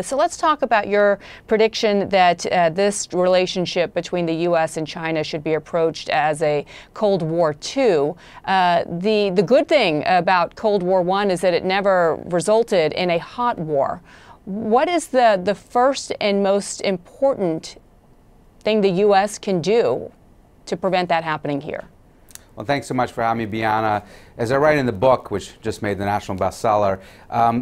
So let's talk about your prediction that this relationship between the U.S. and China should be approached as a Cold War II. The good thing about Cold War I is that it never resulted in a hot war. What is the first and most important thing the U.S. can do to prevent that happening here? Well, thanks so much for having me, Bianna. As I write in the book, which just made the national bestseller,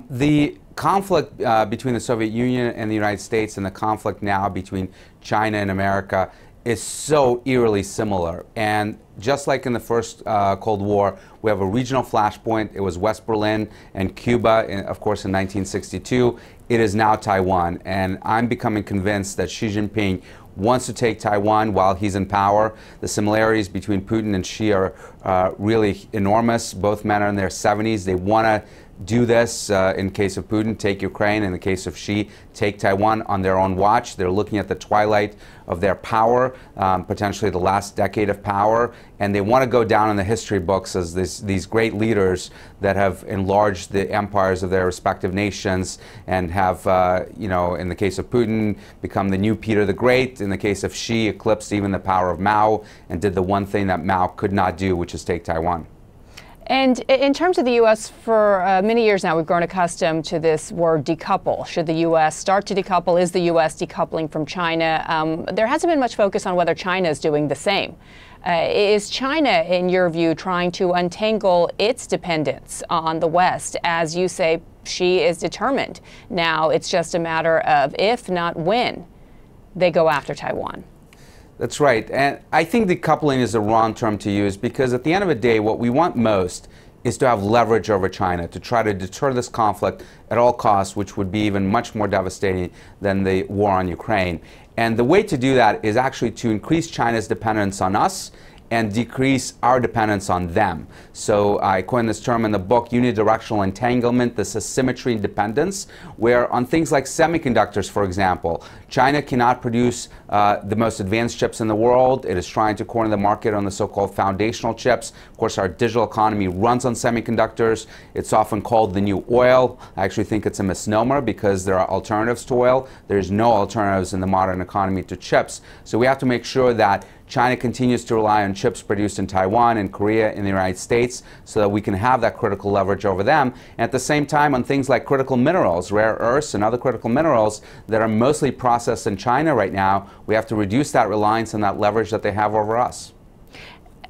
the conflict between the Soviet Union and the United States and the conflict now between China and America is so eerily similar. And just like in the first Cold War, we have a regional flashpoint. It was West Berlin and Cuba, of course, in 1962. It is now Taiwan. And I'm becoming convinced that Xi Jinping wants to take Taiwan while he's in power. The similarities between Putin and Xi are really enormous. Both men are in their 70s. They want to do this. In case of Putin, take Ukraine. In the case of Xi, take Taiwan on their own watch. They're looking at the twilight of their power, potentially the last decade of power, and they want to go down in the history books as these great leaders that have enlarged the empires of their respective nations and have, you know, in the case of Putin, become the new Peter the Great. In the case of Xi, eclipsed even the power of Mao and did the one thing that Mao could not do, which is take Taiwan. And in terms of the U.S., for many years now, we've grown accustomed to this word decouple. Should the U.S. start to decouple? Is the U.S. decoupling from China? There hasn't been much focus on whether China is doing the same. Is China, in your view, trying to untangle its dependence on the West? As you say, Xi is determined. Now it's just a matter of if, not when, they go after Taiwan. That's right. And I think decoupling is the wrong term to use because at the end of the day, what we want most is to have leverage over China, to try to deter this conflict at all costs, which would be even much more devastating than the war on Ukraine. And the way to do that is actually to increase China's dependence on us and decrease our dependence on them. So I coined this term in the book, unidirectional entanglement, this asymmetry in dependence, where on things like semiconductors, for example, China cannot produce the most advanced chips in the world. It is trying to corner the market on the so-called foundational chips. Of course, our digital economy runs on semiconductors. It's often called the new oil. I actually think it's a misnomer because there are alternatives to oil. There's no alternatives in the modern economy to chips. So we have to make sure that China continues to rely on chips produced in Taiwan and Korea in the United States so that we can have that critical leverage over them. And at the same time, on things like critical minerals, rare earths and other critical minerals that are mostly processed in China right now, we have to reduce that reliance and that leverage that they have over us.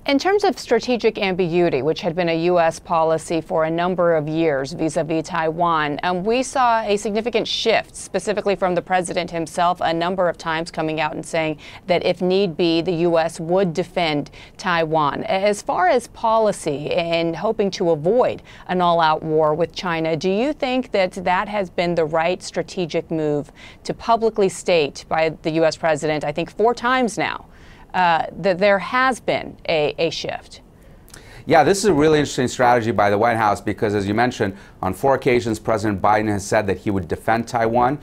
In terms of strategic ambiguity, which had been a U.S. policy for a number of years vis-a-vis Taiwan, we saw a significant shift, specifically from the president himself, a number of times coming out and saying that if need be, the U.S. would defend Taiwan. As far as policy and hoping to avoid an all-out war with China, do you think that that has been the right strategic move to publicly state by the U.S. president, I think 4 times now, that there has been a shift? Yeah, this is a really interesting strategy by the White House because, as you mentioned, on 4 occasions, President Biden has said that he would defend Taiwan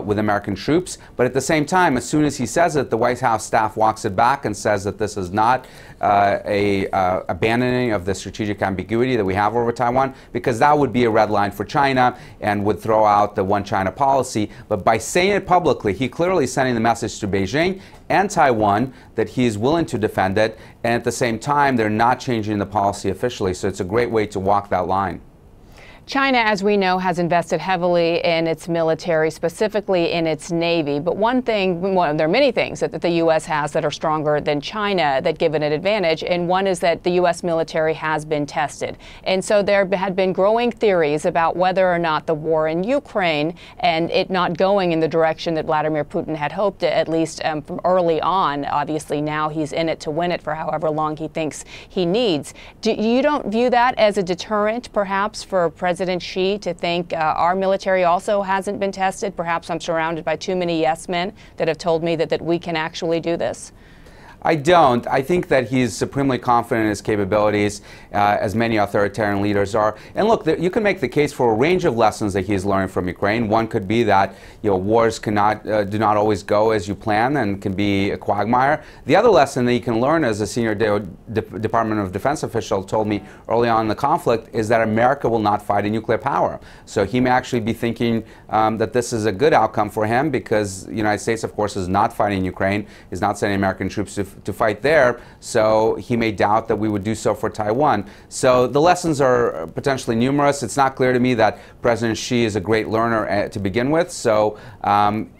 with American troops. But at the same time, as soon as he says it, the White House staff walks it back and says that this is not abandoning of the strategic ambiguity that we have over Taiwan, because that would be a red line for China and would throw out the one China policy. But by saying it publicly, he clearly is sending the message to Beijing and Taiwan that he is willing to defend it, and at the same time, they're not changing the policy officially. So it's a great way to walk that line. China, as we know, has invested heavily in its military, specifically in its Navy. But one thing, well, there are many things that the U.S. has that are stronger than China that give it an advantage. And one is that the U.S. military has been tested. And so there had been growing theories about whether or not the war in Ukraine and it not going in the direction that Vladimir Putin had hoped, at least from early on. Obviously, now he's in it to win it for however long he thinks he needs. You don't view that as a deterrent, perhaps, for President Xi to think our military also hasn't been tested? Perhaps I'm surrounded by too many yes men that have told me that we can actually do this. I don't. I think that he's supremely confident in his capabilities, as many authoritarian leaders are. And look, you can make the case for a range of lessons that he's learning from Ukraine. One could be that wars do not always go as you plan and can be a quagmire. The other lesson that you can learn, as a senior Department of Defense official told me early on in the conflict, is that America will not fight a nuclear power. So he may actually be thinking that this is a good outcome for him, because the United States, of course, is not fighting Ukraine, is not sending American troops to fight there, so he may doubt that we would do so for Taiwan. So the lessons are potentially numerous. It's not clear to me that President Xi is a great learner to begin with, so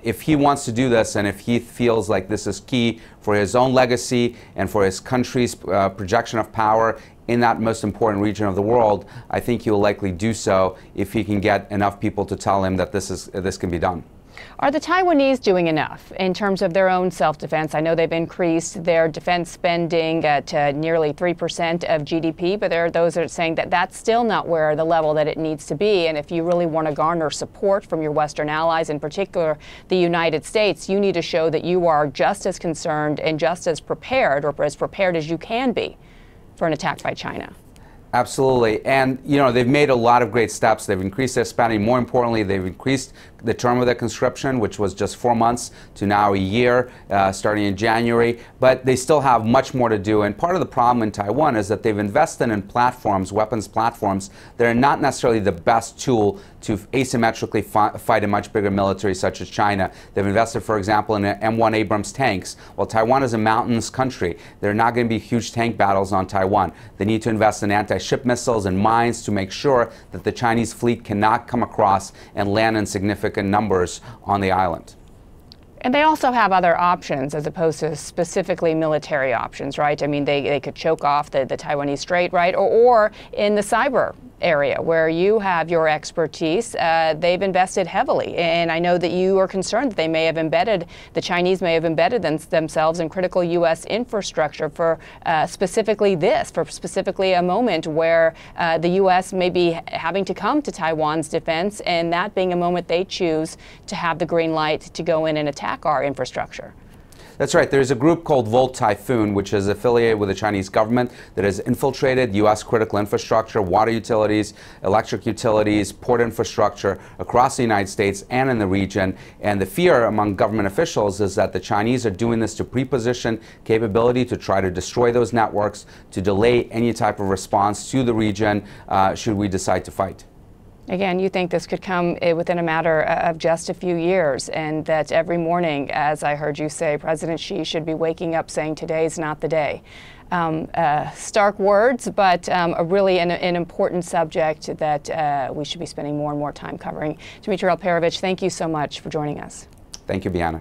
if he wants to do this, and if he feels like this is key for his own legacy and for his country's projection of power in that most important region of the world, I think he will likely do so if he can get enough people to tell him that this can be done. Are the Taiwanese doing enough in terms of their own self-defense? I know they've increased their defense spending to nearly 3% of GDP, but there are those that are saying that that's still not where the level that it needs to be. And if you really want to garner support from your Western allies, in particular the United States, you need to show that you are just as concerned and just as prepared, or as prepared as you can be, for an attack by China. Absolutely. And, they've made a lot of great steps. They've increased their spending. More importantly, they've increased the term of their conscription, which was just 4 months to now a year, starting in January. But they still have much more to do. And part of the problem in Taiwan is that they've invested in platforms, weapons platforms, that are not necessarily the best tool to asymmetrically fight a much bigger military such as China. They've invested, for example, in M1 Abrams tanks. Well, Taiwan is a mountainous country. There are not going to be huge tank battles on Taiwan. They need to invest in anti-ship missiles and mines to make sure that the Chinese fleet cannot come across and land in significant numbers on the island. And they also have other options as opposed to specifically military options, right? I mean, they could choke off the Taiwanese Strait, right? Or in the cyber area where you have your expertise, they've invested heavily. And I know that you are concerned that they may have the Chinese may have embedded themselves in critical U.S. infrastructure for specifically a moment where the U.S. may be having to come to Taiwan's defense, and that being a moment they choose to have the green light to go in and attack our infrastructure. That's right. There's a group called Volt Typhoon, which is affiliated with the Chinese government, that has infiltrated U.S. critical infrastructure, water utilities, electric utilities, port infrastructure across the United States and in the region. And the fear among government officials is that the Chinese are doing this to pre-position capability to try to destroy those networks, to delay any type of response to the region should we decide to fight. Again, you think this could come within a matter of just a few years, and that every morning, as I heard you say, President Xi should be waking up saying today's not the day. Stark words, but really an important subject that we should be spending more and more time covering. Dmitri Alperovitch, thank you so much for joining us. Thank you, Bianna.